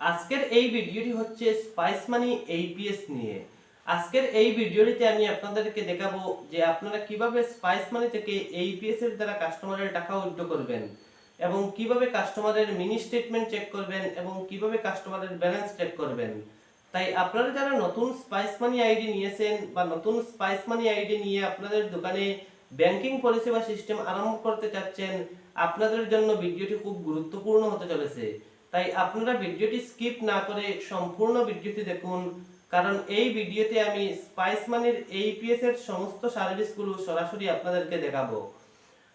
আজকের এই ভিডিওটি হচ্ছে স্পাইস মানি AEPS নিয়ে। আজকের এই ভিডিওটিতে আমি আপনাদেরকে দেখাবো যে আপনারা কিভাবে স্পাইস মানি থেকে AEPS এর দ্বারা কাস্টমারের টাকা উইথড্র করবেন এবং কিভাবে কাস্টমারের মিনি স্টেটমেন্ট চেক করবেন এবং কিভাবে কাস্টমারের ব্যালেন্স চেক করবেন। তাই আপনারা যারা নতুন স্পাইস মানি আইডি নিয়েছেন বা নতুন স্পাইস মানি আইডি নিয়ে আপনাদের দোকানে ব্যাংকিং পরিষেবা সিস্টেম আরম্ভ করতে চাচ্ছেন, আপনাদের জন্য ভিডিওটি খুব গুরুত্বপূর্ণ হতে চলেছে। তাই আপনারা ভিডিওটি স্কিপ না করে সম্পূর্ণ ভিডিওটি দেখুন, কারণ এই ভিডিওতে আমি স্পাইস মানির AEPS এর সমস্ত সার্ভিসগুলো সরাসরি আপনাদেরকে দেখাবো।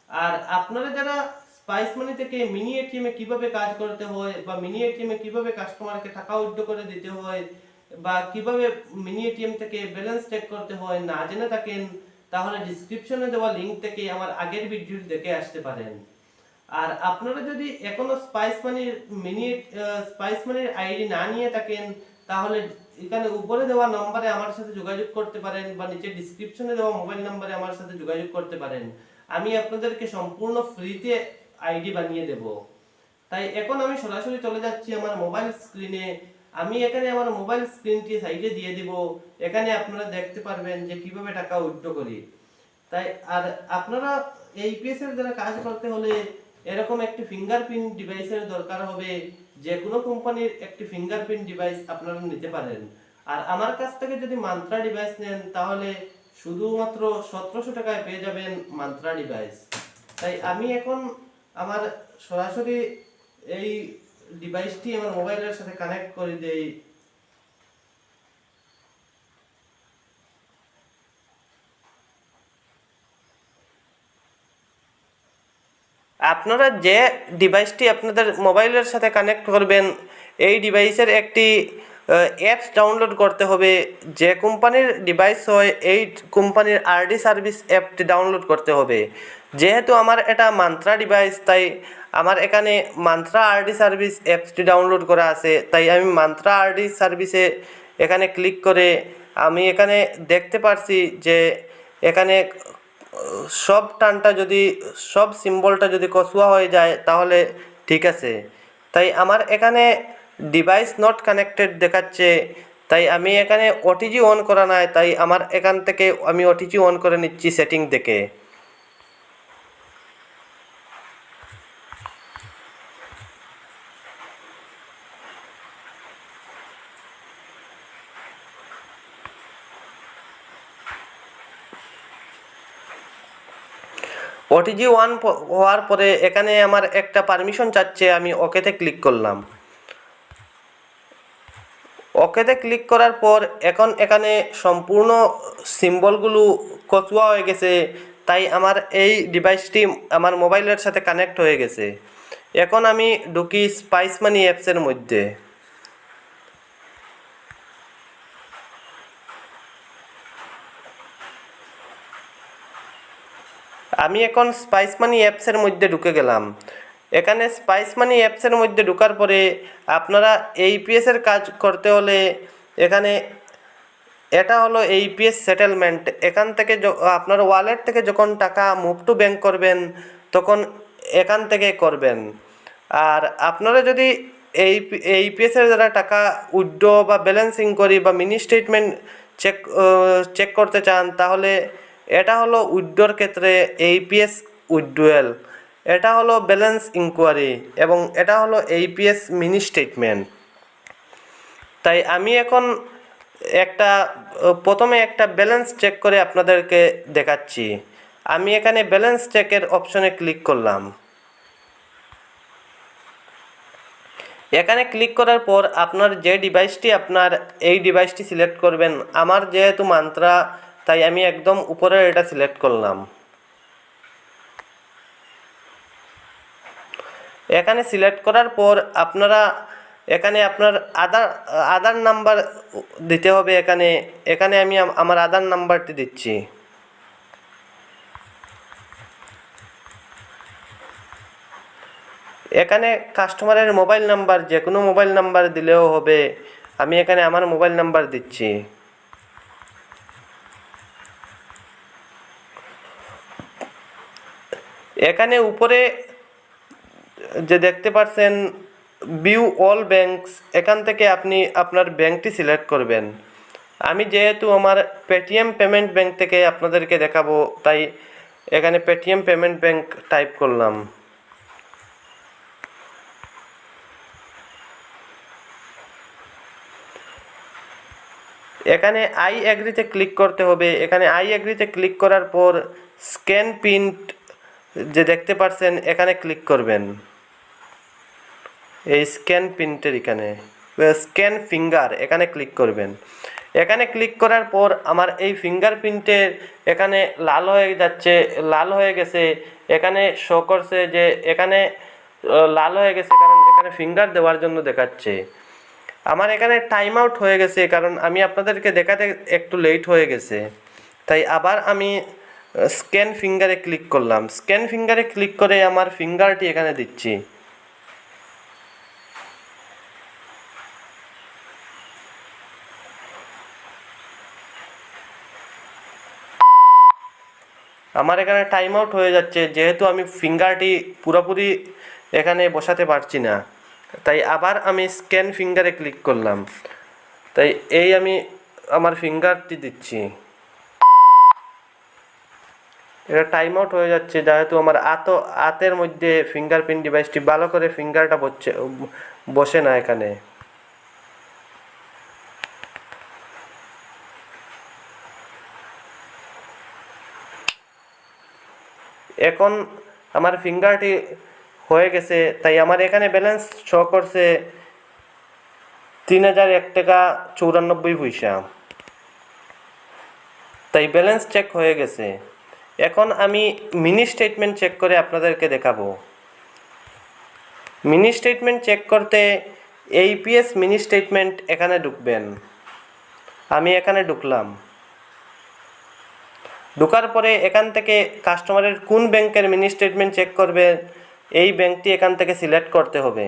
আর আপনারা যারা স্পাইস মানি থেকে মিনি এটিএম এ কিভাবে কাজ করতে হয় বা মিনি এটিএম এ কিভাবে কাস্টমারকে টাকা উইথড্র করে দিতে হয় বা কিভাবে মিনি এটিএম থেকে ব্যালেন্স চেক করতে হয় না জেনে থাকেন, তাহলে ডেসক্রিপশনে দেওয়া লিংক থেকে আমার আগের ভিডিওটি দেখে আসতে পারেন। আর আপনারা যদি এখনো স্পাইস মানির আইডি না নিয়ে থাকেন, তাহলে এখানে উপরে দেওয়া নম্বরে আমার সাথে যোগাযোগ করতে পারেন বা নিচে ডেসক্রিপশনে দেওয়া মোবাইল নম্বরে আমার সাথে যোগাযোগ করতে পারেন। আমি আপনাদেরকে সম্পূর্ণ ফ্রিতে আইডি বানিয়ে দেব। তাই এখন আমি সরাসরি চলে যাচ্ছি আমার মোবাইল স্ক্রিনে। আমি এখানে আমার মোবাইল স্ক্রিনটি সাইডে দিয়ে দিব। এখানে আপনারা দেখতে পারবেন যে কিভাবে টাকা উইথড্র করি। তাই আর আপনারা AEPS এর দ্বারা কাজ করতে হলে এরকম একটি ফিঙ্গারপ্রিন্ট ডিভাইসের দরকার হবে। যে কোনো কোম্পানির একটি ফিঙ্গারপ্রিন্ট ডিভাইস আপনারা নিতে পারেন। আর আমার কাছ থেকে যদি মান্ত্রা ডিভাইস নেন, তাহলে শুধুমাত্র 1700 টাকায় পেয়ে যাবেন মান্ত্রা ডিভাইস। তাই আমি এখন আমার সরাসরি এই ডিভাইসটি আমার মোবাইলের সাথে কানেক্ট করে দেই। আপনারা যে ডিভাইসটি আপনাদের মোবাইলের সাথে কানেক্ট করবেন, এই ডিভাইসের একটি অ্যাপস ডাউনলোড করতে হবে। যে কোম্পানির ডিভাইস হয় এই কোম্পানির RD সার্ভিস অ্যাপটি ডাউনলোড করতে হবে। যেহেতু আমার এটা মান্ত্রা ডিভাইস, তাই আমার এখানে মান্ত্রা RD সার্ভিস অ্যাপসটি ডাউনলোড করা আছে। তাই আমি মান্ত্রা RD সার্ভিসে এখানে ক্লিক করে আমি এখানে দেখতে পারছি যে এখানে সব সব সিম্বলটা যদি কসুয়া হয়ে যায় তাহলে ঠিক আছে। তাই আমার এখানে ডিভাইস নট কানেক্টেড দেখাচ্ছে, তাই আমি এখানে OTG অন করা নাই। তাই আমার এখান থেকে আমি OTG অন করে নিচ্ছি সেটিং থেকে। OTG ওয়ান হওয়ার পরে এখানে আমার একটা পারমিশন চাচ্ছে, আমি ওকেতে ক্লিক করলাম। ওকেতে ক্লিক করার পর এখন এখানে সম্পূর্ণ সিম্বলগুলো কচুয়া হয়ে গেছে। তাই আমার এই ডিভাইসটি আমার মোবাইলের সাথে কানেক্ট হয়ে গেছে। এখন আমি ঢুকি স্পাইস মানি অ্যাপসের মধ্যে। আমি এখন স্পাইস মানি অ্যাপসের মধ্যে ঢুকে গেলাম। এখানে স্পাইস মানি অ্যাপসের মধ্যে ঢোকার পরে আপনারা AEPS এর কাজ করতে হলে এখানে এটা হলো AEPS সেটেলমেন্ট। এখান থেকে আপনার ওয়ালেট থেকে যখন টাকা মুভ টু ব্যাংক করবেন তখন এখান থেকে করবেন। আর আপনারা যদি AEPS এর দ্বারা টাকা উইথড্র বা ব্যালেন্সিং করি বা মিনি স্টেটমেন্ট চেক করতে চান, তাহলে এটা হলো উইথড্রর ক্ষেত্রে AEPS উইথড্রয়াল, এটা হলো ব্যালেন্স ইনকোয়ারি এবং এটা হলো AEPS মিনি স্টেটমেন্ট। তাই আমি এখন প্রথমে একটা ব্যালেন্স চেক করে আপনাদেরকে দেখাচ্ছি। আমি এখানে ব্যালেন্স চেকের অপশনে ক্লিক করলাম। এখানে ক্লিক করার পর আপনার যে ডিভাইসটি এই ডিভাইসটি সিলেক্ট করবেন। আমার যেহেতু মান্ত্রা, তাই আমি একদম উপরের এটা সিলেক্ট করলাম। এখানে সিলেক্ট করার পর আপনারা এখানে আপনার আধার নাম্বার দিতে হবে। এখানে আমি আমার আধার নাম্বারটি দিচ্ছি। এখানে কাস্টমারের মোবাইল নাম্বার যে কোনো মোবাইল নাম্বার দিলেও হবে। আমি এখানে আমার মোবাইল নাম্বার দিচ্ছি। এখানে উপরে যে দেখতে পাচ্ছেন ভিউ অল ব্যাংকস, এখান থেকে আপনি আপনার ব্যাংকটি সিলেক্ট করবেন। আমি যেহেতু আমার পেটিএম পেমেন্ট ব্যাংক থেকে আপনাদেরকে দেখাবো, তাই এখানে পেটিএম পেমেন্ট ব্যাংক টাইপ করলাম। এখানে আই এগ্রিতে ক্লিক করতে হবে। এখানে আই এগ্রিতে ক্লিক করার পর স্ক্যান প্রিন্ট যে দেখতে পাচ্ছেন এখানে ক্লিক করবেন। এই স্ক্যান প্রিন্টের এখানে স্ক্যান ফিঙ্গার এখানে ক্লিক করবেন। এখানে ক্লিক করার পর আমার এই ফিঙ্গারপ্রিন্টের এখানে লাল হয়ে যাচ্ছে, লাল হয়ে গেছে। এখানে শো করছে যে এখানে লাল হয়ে গেছে, কারণ এখানে ফিঙ্গার দেওয়ার জন্য দেখাচ্ছে। আমার এখানে টাইম আউট হয়ে গেছে, কারণ আমি আপনাদেরকে দেখাতে একটু লেট হয়ে গেছে। তাই আবার আমি স্ক্যান ফিঙ্গারে ক্লিক করলাম। স্ক্যান ফিঙ্গারে ক্লিক করে আমার ফিঙ্গারটি এখানে দিচ্ছি। আমার এখানে টাইম আউট হয়ে যাচ্ছে, যেহেতু আমি ফিঙ্গারটি পুরোপুরি এখানে বসাতে পারছি না। তাই আবার আমি স্ক্যান ফিঙ্গারে ক্লিক করলাম। তাই এই আমি আমার ফিঙ্গারটি দিচ্ছি। এটা টাইম আউট হয়ে যাচ্ছে, যেহেতু আমার হাতের মধ্যে ফিঙ্গারপ্রিন্ট ডিভাইসটি ভালো করে ফিঙ্গারটা বসে না এখানে। এখন আমার ফিঙ্গারটি হয়ে গেছে, তাই আমার এখানে ব্যালেন্স শো করছে 3001 টাকা 94 পয়সা। তাই ব্যালেন্স চেক হয়ে গেছে। এখন আমি মিনি স্টেটমেন্ট চেক করে আপনাদেরকে দেখাবো। মিনি স্টেটমেন্ট চেক করতে AEPS মিনি স্টেটমেন্ট এখানে ঢুকবেন। আমি এখানে ঢুকলাম। ঢোকার পরে এখান থেকে কাস্টমারের কোন ব্যাংকের মিনি স্টেটমেন্ট চেক করবে, এই ব্যাংকটি এখান থেকে সিলেক্ট করতে হবে।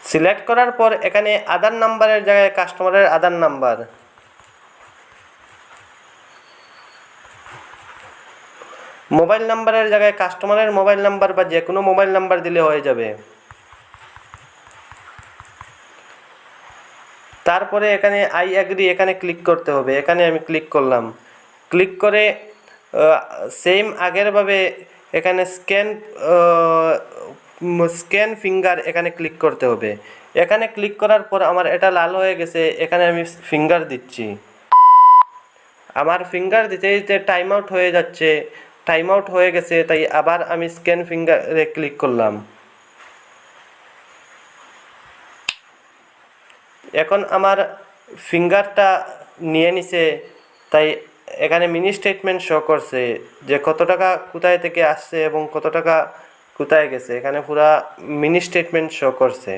সিলেক্ট করার পর এখানে আধার নাম্বারের জায়গায় কাস্টমারের আধার নাম্বার, মোবাইল নাম্বারের জায়গায় কাস্টমারের মোবাইল নাম্বার বা যে কোনো মোবাইল নাম্বার দিলে হয়ে যাবে। তারপরে এখানে আই এগ্রি এখানে ক্লিক করতে হবে। এখানে আমি ক্লিক করলাম। ক্লিক করে সেম আগেরভাবে এখানে স্ক্যান ফিঙ্গার এখানে ক্লিক করতে হবে। এখানে ক্লিক করার পর আমার এটা লাল হয়ে গেছে, এখানে আমি ফিঙ্গার দিচ্ছি। আমার ফিঙ্গার দিতে দিতে টাইম আউট হয়ে যাচ্ছে, টাইম আউট হয়ে গেছে। তাই আবার আমি স্ক্যান ফিঙ্গারে ক্লিক করলাম। এখন আমার ফিঙ্গারটা নিয়ে নিছে, তাই এখানে মিনি স্টেটমেন্ট শো করছে যে কত টাকা কোথায় থেকে আসছে এবং কত টাকা কোথায় গেছে। এখানে পুরা মিনি স্টেটমেন্ট শো করছে।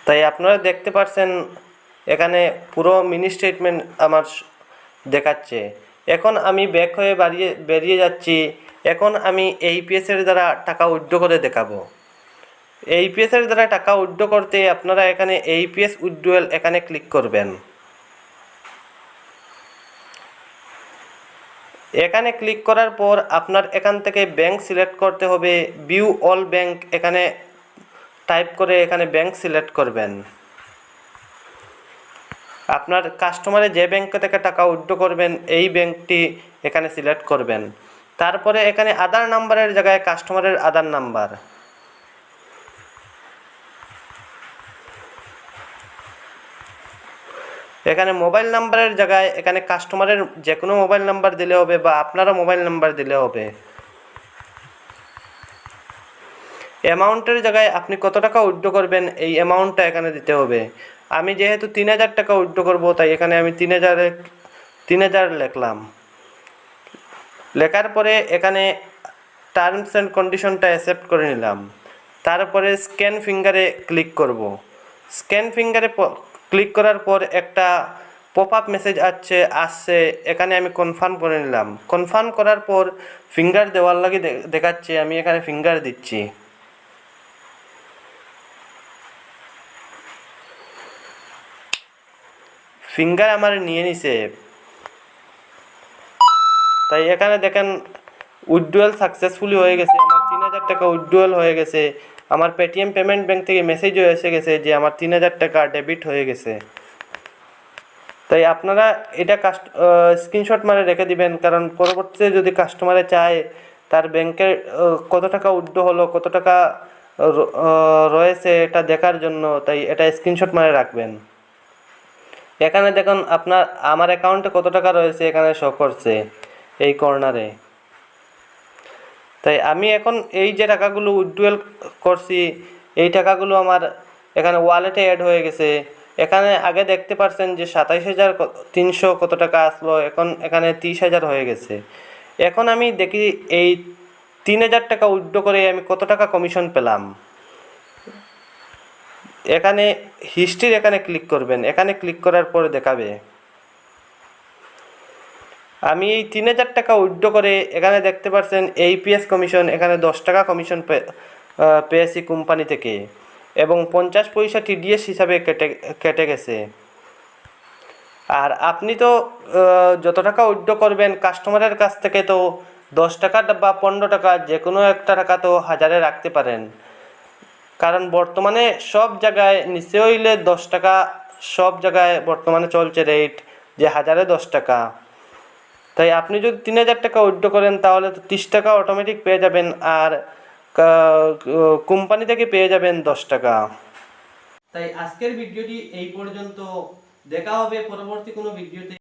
তাই আপনারা দেখতে পাচ্ছেন এখানে পুরো মিনি স্টেটমেন্ট আমার দেখাচ্ছে। এখন আমি ব্যাক হয়ে বেরিয়ে যাচ্ছি। এখন আমি AEPS এর দ্বারা টাকা উইথড্র করে দেখাবো। AEPS এর দ্বারা টাকা উইথড্র করতে আপনারা এখানে AEPS উইথড্রয়াল এখানে ক্লিক করবেন। এখানে ক্লিক করার পর আপনার এখান থেকে ব্যাংক সিলেক্ট করতে হবে। ভিউ অল ব্যাংক এখানে টাইপ করে এখানে ব্যাংক সিলেক্ট করবেন। আপনার কাস্টমারে যে ব্যাংক থেকে টাকা উইথড্র করবেন এই ব্যাংকটি এখানে সিলেক্ট করবেন। তারপরে এখানে আধার নাম্বারের জায়গায় কাস্টমারের আধার নাম্বার, এখানে মোবাইল নাম্বারের জায়গায় এখানে কাস্টমারের যে কোনো মোবাইল নাম্বার দিলে হবে বা আপনারও মোবাইল নাম্বার দিলে হবে। অ্যামাউন্টের জায়গায় আপনি কত টাকা উইথড্র করবেন এই অ্যামাউন্টটা এখানে দিতে হবে। আমি যেহেতু 3000 টাকা উইথড্র করব, তাই এখানে আমি 3000 লিখলাম। লেখার পরে এখানে টার্মস অ্যান্ড কন্ডিশনটা অ্যাকসেপ্ট করে নিলাম। তারপরে স্ক্যান ফিঙ্গারে ক্লিক করব। স্ক্যান ফিঙ্গারে ক্লিক করার পর একটা পপ আপ মেসেজ আসছে, এখানে আমি কনফার্ম করে নিলাম। কনফার্ম করার পর ফিঙ্গার দেওয়ার লাগে দেখাচ্ছে, আমি এখানে ফিঙ্গার দিচ্ছি। ফিঙ্গার আমার নিয়ে নিছে। তাই এখানে দেখেন উইথড্রয়াল সাকসেসফুলি হয়ে গেছে, আমার 3000 টাকা উইথড্রয়াল হয়ে গেছে। আমার পেটিএম পেমেন্ট ব্যাংক থেকে মেসেজও এসে গেছে যে আমার 3000 টাকা ডেবিট হয়ে গেছে। তাই আপনারা এটা স্ক্রিনশট মারে রেখে দিবেন, কারণ পরবর্তীতে যদি কাস্টমারে চায় তার ব্যাংকের কত টাকা উইথড্র হলো, কত টাকা রয়েছে এটা দেখার জন্য, তাই এটা স্ক্রিনশট মারে রাখবেন। এখানে দেখুন আমার অ্যাকাউন্টে কত টাকা রয়েছে এখানে শো করছে এই কর্নারে। তাই আমি এখন এই যে টাকাগুলো উইথড্রয়াল করছি এই টাকাগুলো আমার এখানে ওয়ালেটে অ্যাড হয়ে গেছে। এখানে আগে দেখতে পাচ্ছেন যে 27,300 কত টাকা আসলো, এখন এখানে 30,000 হয়ে গেছে। এখন আমি দেখি এই 3,000 টাকা উইথড্র করে আমি কত টাকা কমিশন পেলাম। এখানে হিস্ট্রির এখানে ক্লিক করবেন, এখানে ক্লিক করার পরে দেখাবে আমি এই 3,000 টাকা উইথড্র করে এখানে দেখতে পাচ্ছেন AEPS কমিশন, এখানে 10 টাকা কমিশন পেয়েছি কোম্পানি থেকে এবং 50 পয়সা TDS হিসাবে কেটে গেছে। আর আপনি তো যত টাকা উইথড্র করবেন কাস্টমারের কাছ থেকে তো 10 টাকা বা 15 টাকা যে কোনো একটা টাকা তো হাজারে রাখতে পারেন, কারণ বর্তমানে সব জায়গায় নিচে হইলে 10 টাকা, সব জায়গায় বর্তমানে চলছে রেট যে হাজারে 10 টাকা। তাই আপনি যদি 3,000 টাকা উইথড্র করেন তাহলে তো 30 টাকা অটোমেটিক পেয়ে যাবেন, আর কোম্পানি থেকে পেয়ে যাবেন 10 টাকা। তাই আজকের ভিডিওটি এই পর্যন্ত, দেখা হবে পরবর্তী কোনো ভিডিওতে।